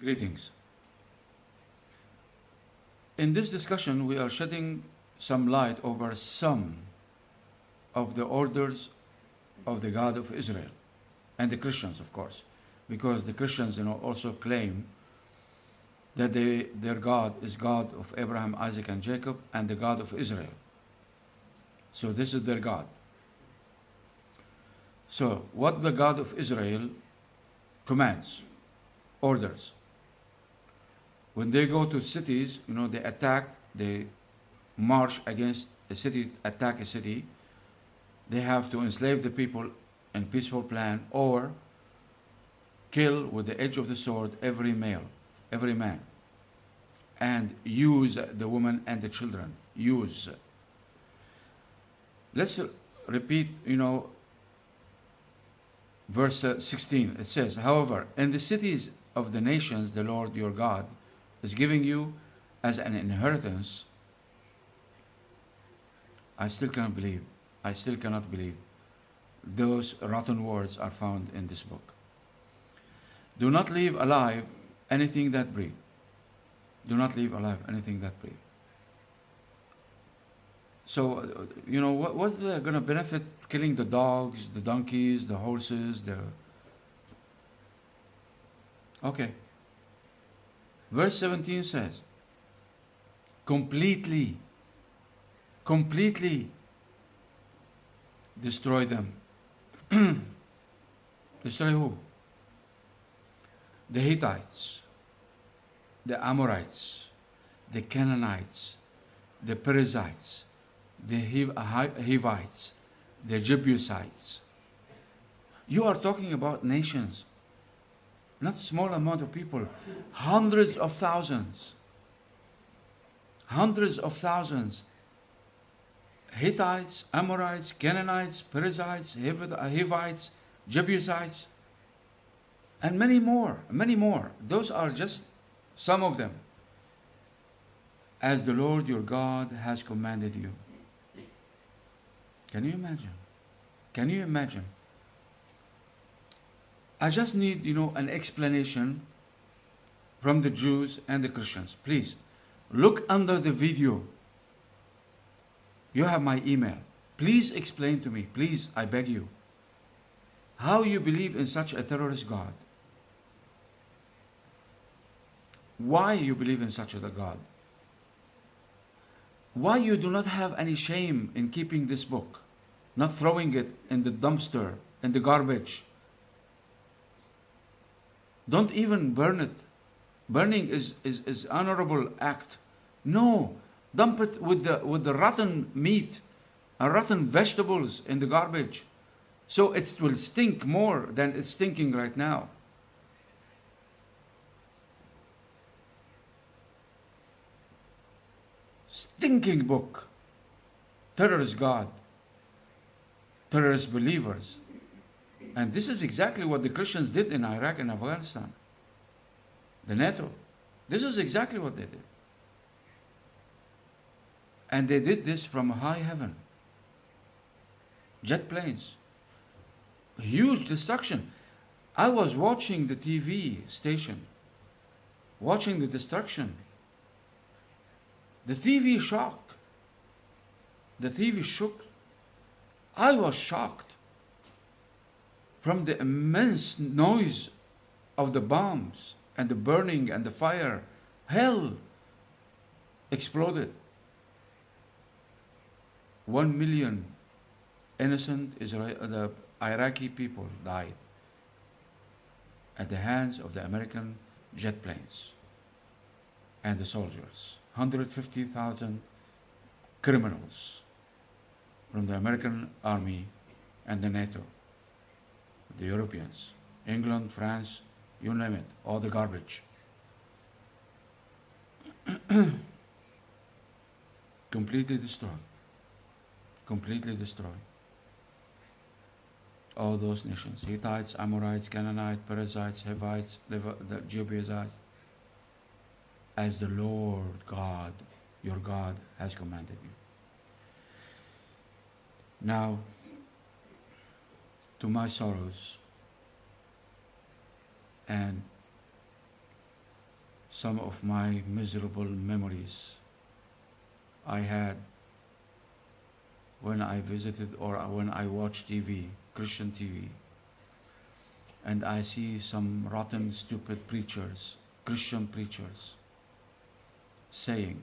Greetings. In this discussion, we are shedding some light over some of the orders of the God of Israel and the Christians, of course, because the Christians, also claim that their God is God of Abraham, Isaac, and Jacob, and the God of Israel. So this is their God. So what the God of Israel commands, orders. When they go to cities, they attack, they march against a city, attack a city, they have to enslave the people in peaceful plan or kill with the edge of the sword every male, every man, and use the women and the children. Use. Let's repeat, verse 16. It says, however, in the cities of the nations the Lord your God is giving you as an inheritance. I still cannot believe those rotten words are found in this book. Do not leave alive anything that breathes. Do not leave alive anything that breathes. So, what's going to benefit killing the dogs, the donkeys, the horses, Okay. Verse 17 says, completely destroy them. Destroy who? The Hittites, the Amorites, the Canaanites, the Perizzites, the Hivites, the Jebusites. You are talking about nations, not a small amount of people, hundreds of thousands. Hittites, Amorites, Canaanites, Perizzites, Hivites, Jebusites, and many more. Those are just some of them. As the Lord your God has commanded you. Can you imagine? I just need, an explanation from the Jews and the Christians. Please, look under the video. You have my email. Please explain to me, please, I beg you, how you believe in such a terrorist God. Why you believe in such a God. Why you do not have any shame in keeping this book, not throwing it in the dumpster, in the garbage. Don't even burn it. Burning is honorable act. No, dump it with the rotten meat and rotten vegetables in the garbage, so it will stink more than it's stinking right now. Stinking book. Terrorist God. Terrorist believers. And this is exactly what the Christians did in Iraq and Afghanistan. The NATO. This is exactly what they did. And they did this from high heaven. Jet planes. Huge destruction. I was watching the TV station, watching the destruction. The TV shocked. The TV shook. I was shocked from the immense noise of the bombs and the burning and the fire. Hell exploded. 1 million innocent the Iraqi people died at the hands of the American jet planes and the soldiers. 150,000 criminals from the American army and the NATO, the Europeans, England, France, you name it, all the garbage. Completely destroyed. All those nations, Hittites, Amorites, Canaanites, Perizzites, Hivites, the Jebusites, as the Lord God, your God, has commanded you. Now, to my sorrows and some of my miserable memories I had when I visited or when I watch TV, Christian TV, and I see some rotten, stupid preachers, Christian preachers, saying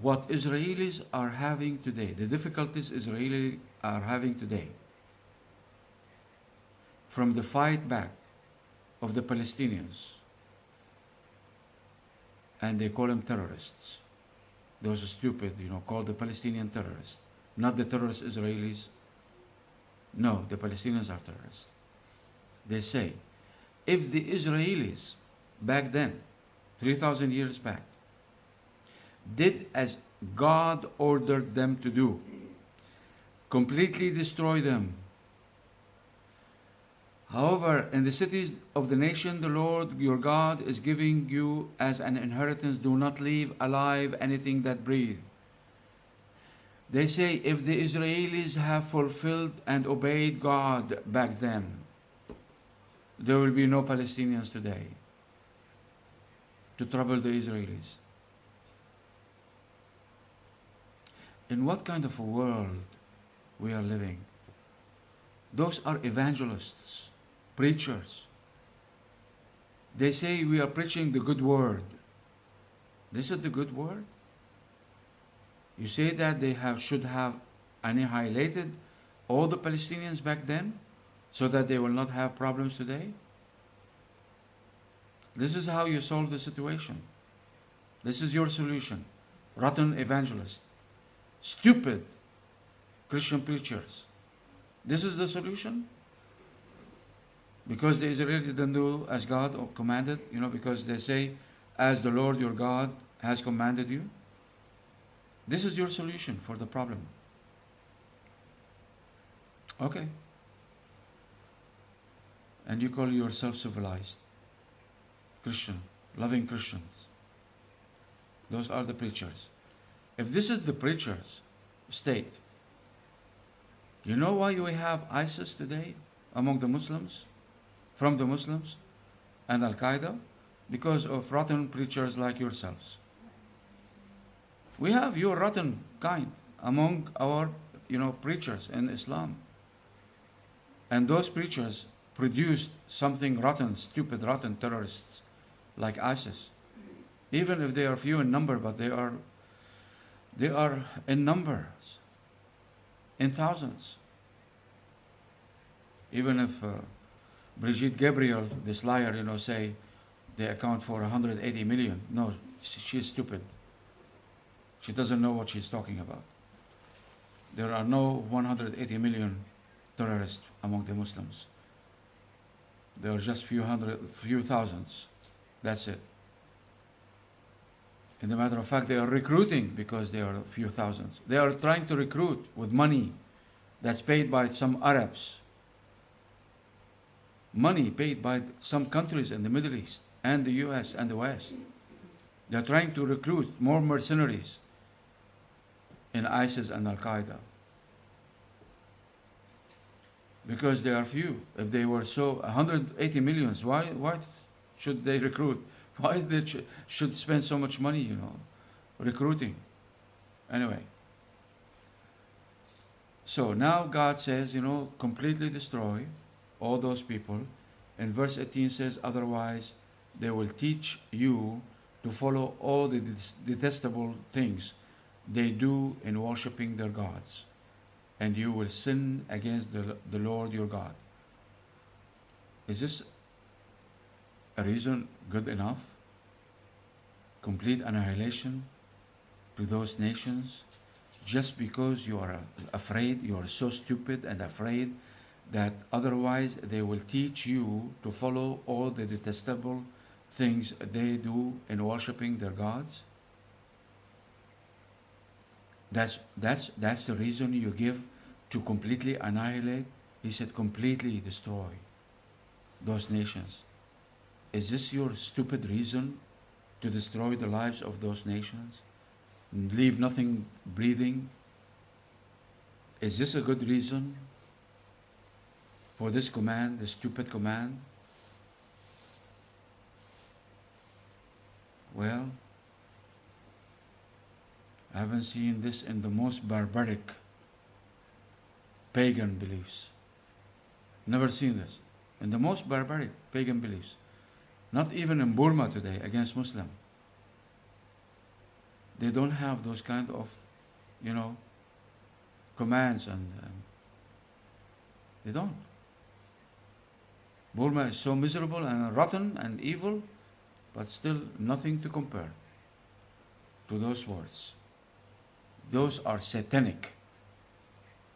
what Israelis are having today, the difficulties Israelis are having today, from the fight back of the Palestinians, and they call them terrorists. Those are stupid, call the Palestinian terrorists, not the terrorist Israelis. No, the Palestinians are terrorists. They say, if the Israelis back then, 3,000 years back, did as God ordered them to do, completely destroy them. However, in the cities of the nation the Lord your God is giving you as an inheritance, do not leave alive anything that breathes. They say, if the Israelis have fulfilled and obeyed God back then, there will be no Palestinians today to trouble the Israelis. In what kind of a world we are living? Those are evangelists, preachers. They say we are preaching the good word. This is the good word? You say that they should have annihilated all the Palestinians back then so that they will not have problems today? This is how you solve the situation. This is your solution. Rotten evangelists, stupid Christian preachers. This is the solution? Because the Israelis didn't do as God commanded, because they say, as the Lord your God has commanded you. This is your solution for the problem. Okay. And you call yourself civilized, Christian, loving Christians. Those are the preachers. If this is the preachers' state, you know why we have ISIS today among the Muslims, from the Muslims, and Al-Qaeda? Because of rotten preachers like yourselves. We have your rotten kind among our, preachers in Islam. And those preachers produced something rotten, stupid, rotten terrorists like ISIS. Even if they are few in number, but they are in numbers, in thousands. Even if Brigitte Gabriel, this liar, say they account for 180 million. No, she's stupid. She doesn't know what she's talking about. There are no 180 million terrorists among the Muslims. There are just few thousands. That's it. In the matter of fact, they are recruiting because they are a few thousands. They are trying to recruit with money that's paid by some Arabs. Money paid by some countries in the Middle East and the US and the West. They are trying to recruit more mercenaries in ISIS and Al-Qaeda. Because they are few. If they were 180 millions, why should they recruit? Why they should spend so much money, recruiting? Anyway. So now God says, completely destroy all those people. And verse 18 says, otherwise they will teach you to follow all the detestable things they do in worshiping their gods, and you will sin against the Lord your God. Is this a reason good enough? Complete annihilation to those nations just because you are afraid, you are so stupid and afraid that otherwise they will teach you to follow all the detestable things they do in worshiping their gods? That's the reason you give to completely annihilate? He said completely destroy those nations. Is this your stupid reason to destroy the lives of those nations? Leave nothing breathing? Is this a good reason for this command, this stupid command? Well, I haven't seen this in the most barbaric pagan beliefs. Never seen this. In the most barbaric pagan beliefs. Not even in Burma today against Muslim. They don't have those kind of, you know, commands and they don't. Burma is so miserable and rotten and evil, but still nothing to compare to those words. Those are satanic.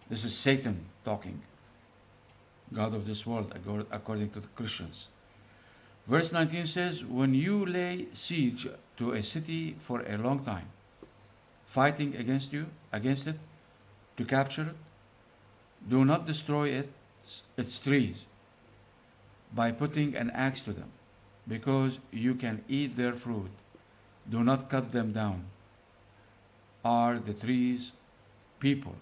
This is Satan talking, God of this world, according to the Christians. Verse 19 says, when you lay siege to a city for a long time, fighting against it, to capture it, do not destroy its trees by putting an axe to them, because you can eat their fruit. Do not cut them down. Are the trees people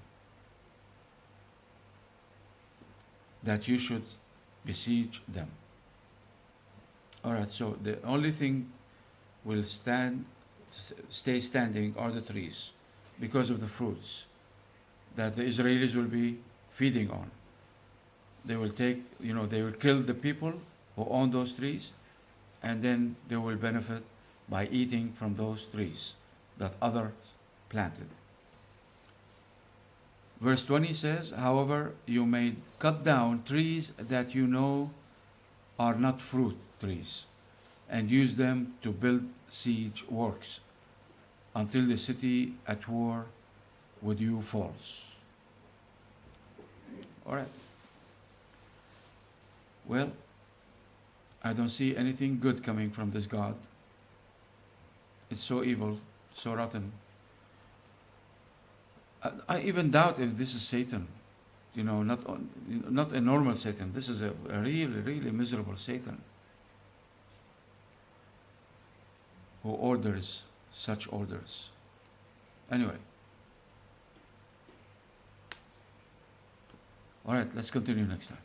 that you should besiege them? Alright, so the only thing will stay standing are the trees because of the fruits that the Israelis will be feeding on. They will they will kill the people who own those trees, and then they will benefit by eating from those trees that others planted. Verse 20 says, however, you may cut down trees that you know are not fruit trees, and use them to build siege works until the city at war with you falls. All right. Well, I don't see anything good coming from this God. It's so evil, so rotten. I even doubt if this is Satan. Not a normal Satan. This is a really, really miserable Satan who orders such orders. Anyway. All right, let's continue next time.